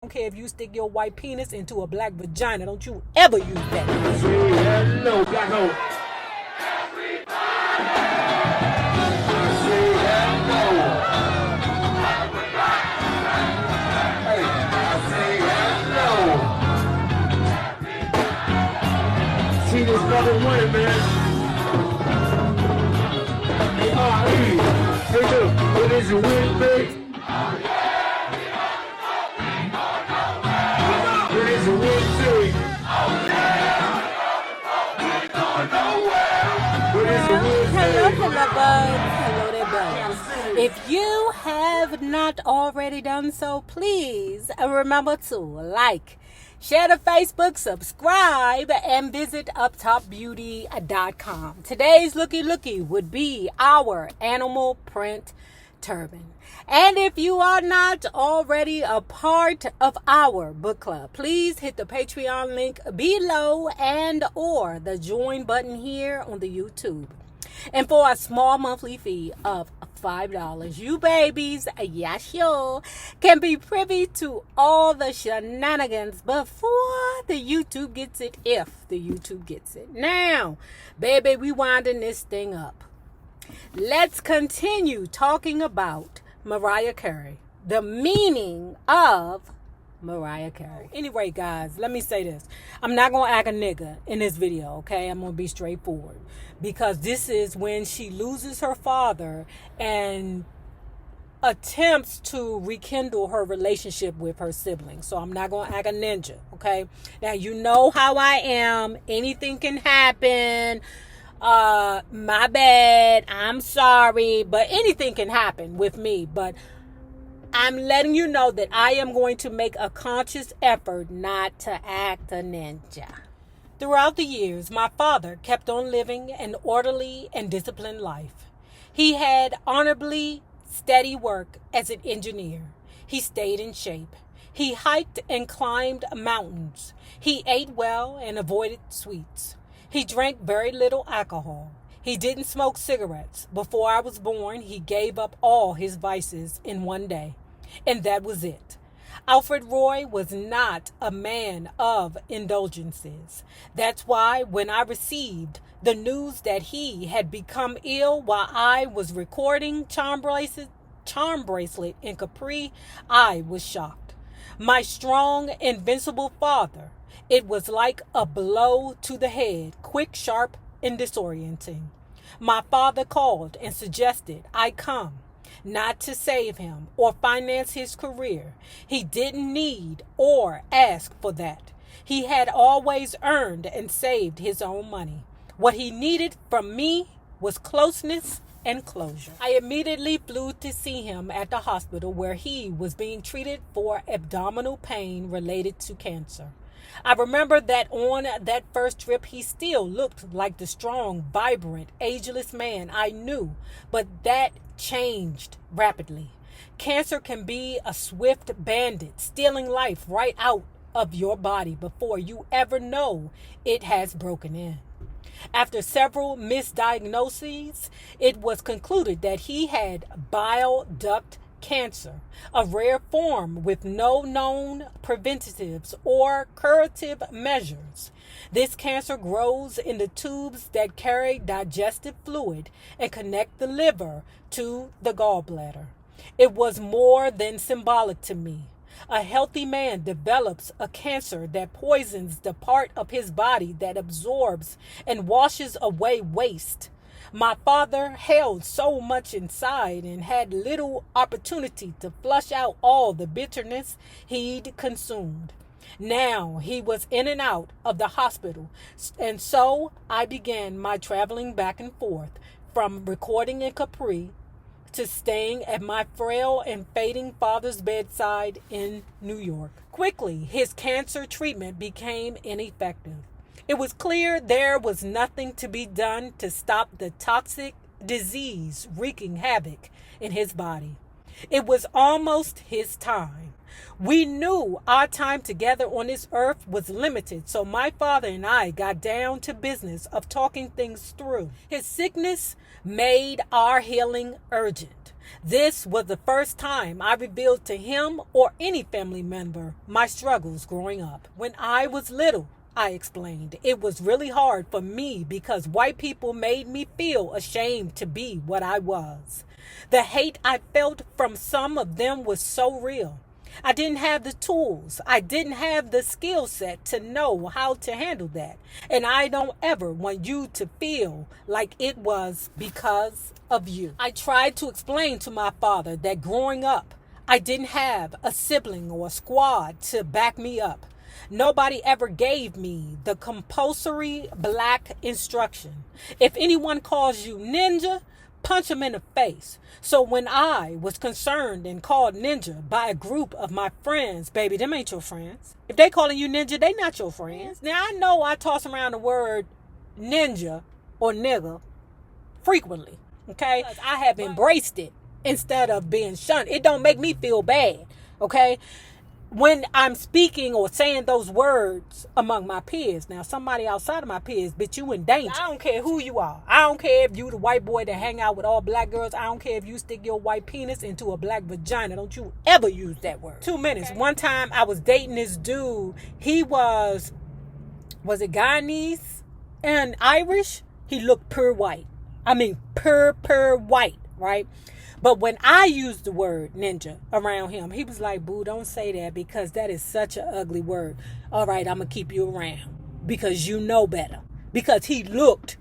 don't care if you stick your white penis into a black vagina. Don't you ever use that. Hello, black hole. See this brother winning, man. Hey, hey, look, what is it, win, big? What is it, win, big? Hello, buds. Hello there, buds. If you have not already done so, please remember to like, share the Facebook, subscribe, and visit uptopbeauty.com. Today's looky would be our animal print turban. And if you are not already a part of our book club, please hit the Patreon link below and or the join button here on the YouTube. And for a small monthly fee of $5, you babies, yes, sure, can be privy to all the shenanigans before the YouTube gets it, if the YouTube gets it. Now, baby, we winding this thing up. Let's continue talking about Mariah Carey, the meaning of Mariah Carey. Anyway, guys, let me say this. I'm not going to act a nigga in this video, okay? I'm going to be straightforward. Because this is when she loses her father and attempts to rekindle her relationship with her siblings. So I'm not going to act a ninja, okay? Now, you know how I am. Anything can happen. My bad. I'm sorry. But anything can happen with me. But I'm letting you know that I am going to make a conscious effort not to act a ninja. Throughout the years, my father kept on living an orderly and disciplined life. He had honorably steady work as an engineer. He stayed in shape. He hiked and climbed mountains. He ate well and avoided sweets. He drank very little alcohol. He didn't smoke cigarettes. Before I was born, he gave up all his vices in one day. And that was it. Alfred Roy was not a man of indulgences. That's why when I received the news that he had become ill while I was recording Charm Bracelet in Capri, I was shocked. My strong, invincible father, it was like a blow to the head, quick, sharp, and disorienting. My father called and suggested I come, not to save him or finance his career. He didn't need or ask for that. He had always earned and saved his own money. What he needed from me was closeness and closure. I immediately flew to see him at the hospital where he was being treated for abdominal pain related to cancer. I remember that on that first trip, he still looked like the strong, vibrant, ageless man I knew, but that changed rapidly. Cancer can be a swift bandit, stealing life right out of your body before you ever know it has broken in. After several misdiagnoses, it was concluded that he had bile duct cancer, a rare form with no known preventatives or curative measures. This cancer grows in the tubes that carry digestive fluid and connect the liver to the gallbladder. It was more than symbolic to me. A healthy man develops a cancer that poisons the part of his body that absorbs and washes away waste. My father held so much inside and had little opportunity to flush out all the bitterness he'd consumed. Now he was in and out of the hospital, and so I began my traveling back and forth from recording in Capri to staying at my frail and fading father's bedside in New York. Quickly, his cancer treatment became ineffective. It was clear there was nothing to be done to stop the toxic disease wreaking havoc in his body. It was almost his time. We knew our time together on this earth was limited, so my father and I got down to business of talking things through. His sickness made our healing urgent. This was the first time I revealed to him or any family member my struggles growing up. When I was little, I explained, it was really hard for me because white people made me feel ashamed to be what I was. The hate I felt from some of them was so real. I didn't have the tools. I didn't have the skill set to know how to handle that. And I don't ever want you to feel like it was because of you. I tried to explain to my father that growing up, I didn't have a sibling or a squad to back me up. Nobody ever gave me the compulsory black instruction. If anyone calls you ninja, punch him in the face. So when I was concerned and called ninja by a group of my friends, baby, them ain't your friends. If they calling you ninja, they not your friends. Now I know I toss around the word ninja or nigga frequently, okay? I have embraced it instead of being shunned. It don't make me feel bad, okay? When I'm speaking or saying those words among my peers, now somebody outside of my peers, bitch, you in danger. I don't care who you are. I don't care if you the white boy that hang out with all black girls. I don't care if you stick your white penis into a black vagina. Don't you ever use that word. 2 minutes. Okay. One time I was dating this dude. He was it Guyanese and Irish? He looked pure white. I mean, pure white, right? But when I used the word ninja around him, he was like, boo, don't say that because that is such an ugly word. All right, I'm going to keep you around because you know better. Because he looked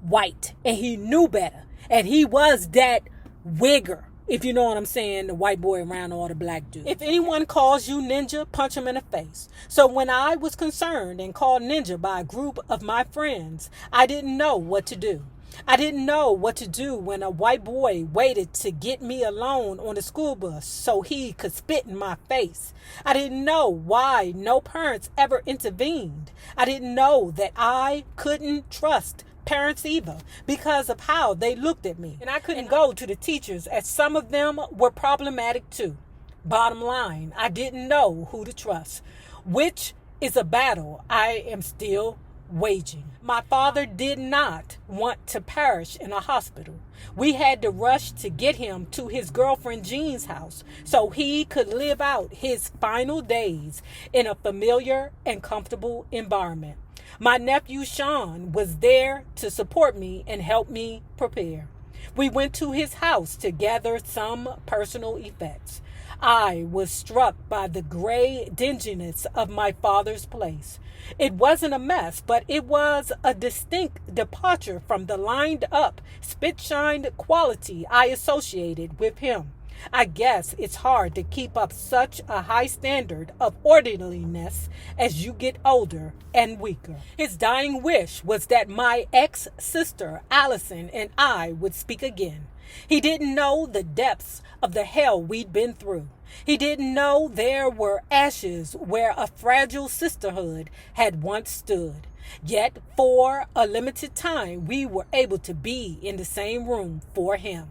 white and he knew better. And he was that wigger, if you know what I'm saying, the white boy around all the black dudes. If anyone calls you ninja, punch him in the face. So when I was concerned and called ninja by a group of my friends, I didn't know what to do. I didn't know what to do when a white boy waited to get me alone on the school bus so he could spit in my face. I didn't know why no parents ever intervened. I didn't know that I couldn't trust parents either because of how they looked at me. And I couldn't go to the teachers as some of them were problematic too. Bottom line, I didn't know who to trust, which is a battle I am still waging. My father did not want to perish in a hospital. We had to rush to get him to his girlfriend Jean's house so he could live out his final days in a familiar and comfortable environment. My nephew Sean was there to support me and help me prepare. We went to his house to gather some personal effects. I was struck by the gray dinginess of my father's place. It wasn't a mess, but it was a distinct departure from the lined up, spit-shined quality I associated with him. I guess it's hard to keep up such a high standard of orderliness as you get older and weaker. His dying wish was that my ex-sister, Allison, and I would speak again. He didn't know the depths of the hell we'd been through. He didn't know there were ashes where a fragile sisterhood had once stood. Yet, for a limited time, we were able to be in the same room for him.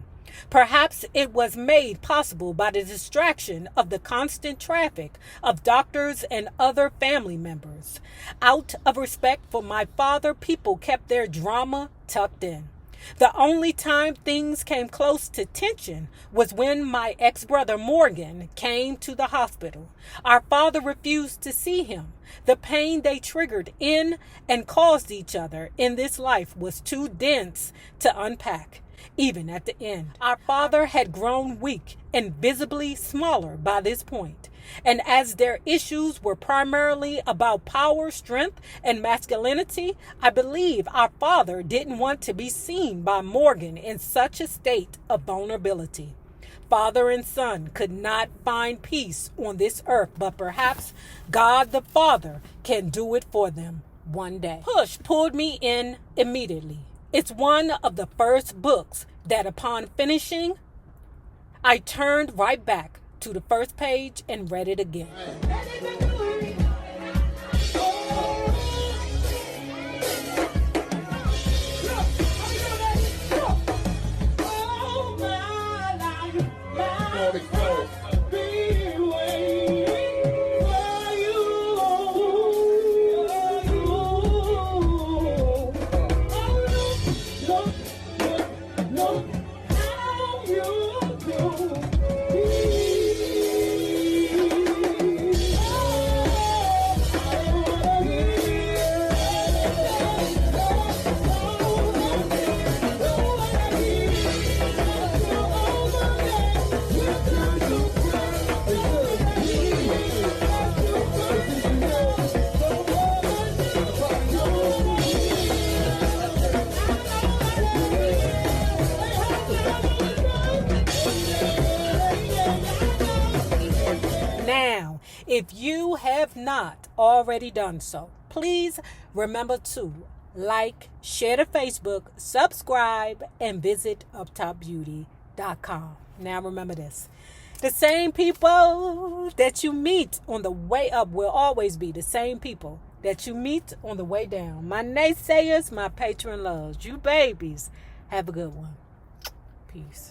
Perhaps it was made possible by the distraction of the constant traffic of doctors and other family members. Out of respect for my father, people kept their drama tucked in. The only time things came close to tension was when my ex-brother Morgan came to the hospital. Our father refused to see him. The pain they triggered in and caused each other in this life was too dense to unpack. Even at the end, our father had grown weak and visibly smaller by this point. And as their issues were primarily about power, strength, and masculinity, I believe our father didn't want to be seen by Morgan in such a state of vulnerability. Father and son could not find peace on this earth, but perhaps God the Father can do it for them one day. Push pulled me in immediately. It's one of the first books that upon finishing, I turned right back to the first page and read it again. If you have not already done so, please remember to like, share to Facebook, subscribe, and visit uptopbeauty.com. Now remember this. The same people that you meet on the way up will always be the same people that you meet on the way down. My naysayers, my patron loves. You babies, have a good one. Peace.